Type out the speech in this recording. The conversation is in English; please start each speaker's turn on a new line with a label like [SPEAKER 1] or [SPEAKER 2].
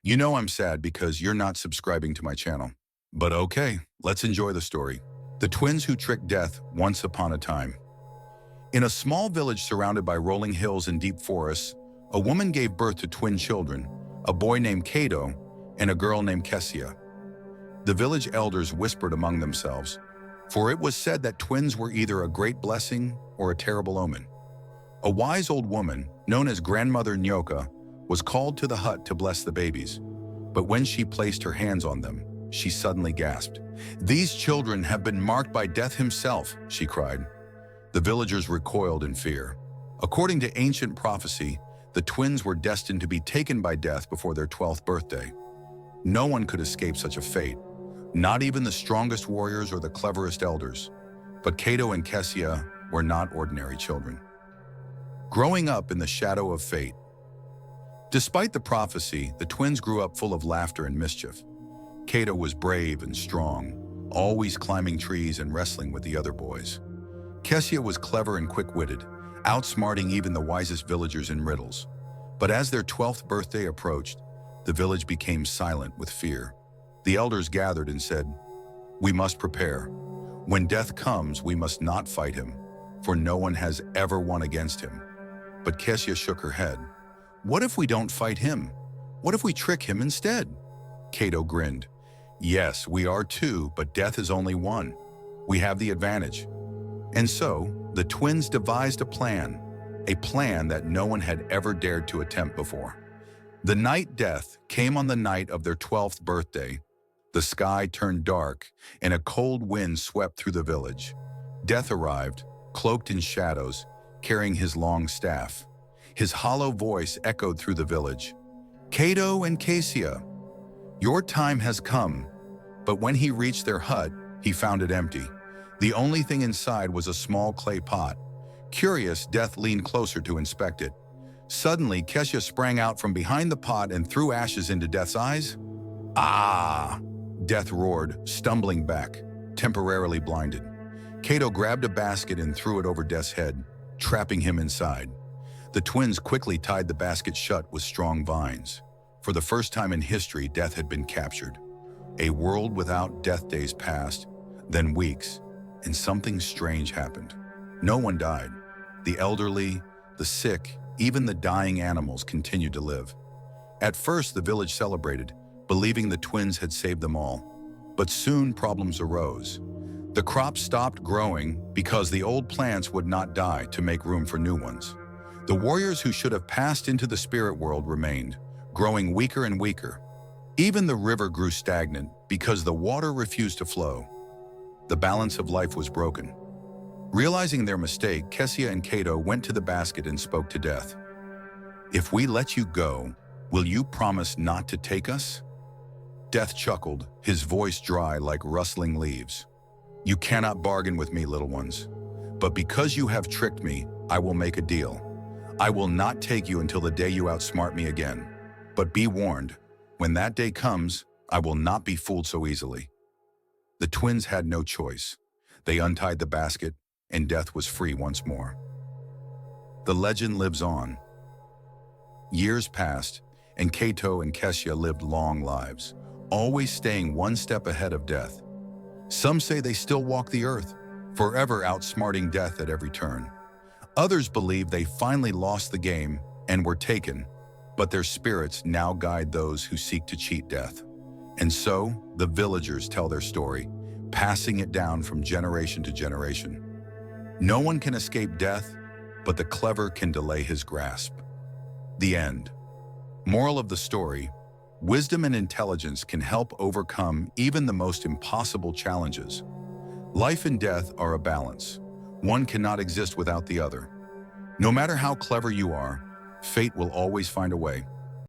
[SPEAKER 1] You know I'm sad because you're not subscribing to my channel. But okay, let's enjoy the story. The twins who tricked death once upon a time. In a small village surrounded by rolling hills and deep forests, a woman gave birth to twin children, a boy named Kato and a girl named Kesia. The village elders whispered among themselves, for it was said that twins were either a great blessing or a terrible omen. A wise old woman, known as Grandmother Nyoka, was called to the hut to bless the babies. But when she placed her hands on them, she suddenly gasped. "These children have been marked by death himself," she cried. The villagers recoiled in fear. According to ancient prophecy, the twins were destined to be taken by death before their 12th birthday. No one could escape such a fate, not even the strongest warriors or the cleverest elders. But Kato and Kesia were not ordinary children. Growing up in the shadow of fate. Despite the prophecy, the twins grew up full of laughter and mischief. Kato was brave and strong, always climbing trees and wrestling with the other boys. Kesia was clever and quick-witted, outsmarting even the wisest villagers in riddles. But as their 12th birthday approached, the village became silent with fear. The elders gathered and said, "We must prepare. When death comes, we must not fight him, for no one has ever won against him." But Kesia shook her head. "What if we don't fight him? What if we trick him instead?" Kato grinned. "Yes, we are two, but death is only one. We have the advantage." And so, the twins devised a plan that no one had ever dared to attempt before. The night death came on the night of their 12th birthday. The sky turned dark, and a cold wind swept through the village. Death arrived, cloaked in shadows, carrying his long staff. His hollow voice echoed through the village. "Kato and Kesia, your time has come." But when he reached their hut, he found it empty. The only thing inside was a small clay pot. Curious, Death leaned closer to inspect it. Suddenly, Kesia sprang out from behind the pot and threw ashes into Death's eyes. "Ah!" Death roared, stumbling back, temporarily blinded. Kato grabbed a basket and threw it over Death's head, trapping him inside. The twins quickly tied the basket shut with strong vines. For the first time in history, Death had been captured. A world without death days passed, then weeks, and something strange happened. No one died. The elderly, the sick, even the dying animals continued to live. At first, the village celebrated, believing the twins had saved them all. But soon problems arose. The crops stopped growing because the old plants would not die to make room for new ones. The warriors who should have passed into the spirit world remained, growing weaker and weaker. Even the river grew stagnant because the water refused to flow. The balance of life was broken. Realizing their mistake, Kesia and Kato went to the basket and spoke to Death. "If we let you go, will you promise not to take us?" Death chuckled, his voice dry like rustling leaves. "You cannot bargain with me, little ones. But because you have tricked me, I will make a deal. I will not take you until the day you outsmart me again. But be warned, when that day comes, I will not be fooled so easily." The twins had no choice. They untied the basket, and Death was free once more. The legend lives on. Years passed, and Kato and Kesia lived long lives, always staying one step ahead of Death. Some say they still walk the earth, forever outsmarting Death at every turn. Others believe they finally lost the game and were taken, but their spirits now guide those who seek to cheat Death. And so, the villagers tell their story, passing it down from generation to generation. No one can escape death, but the clever can delay his grasp. The end. Moral of the story: wisdom and intelligence can help overcome even the most impossible challenges. Life and death are a balance. One cannot exist without the other. No matter how clever you are, fate will always find a way.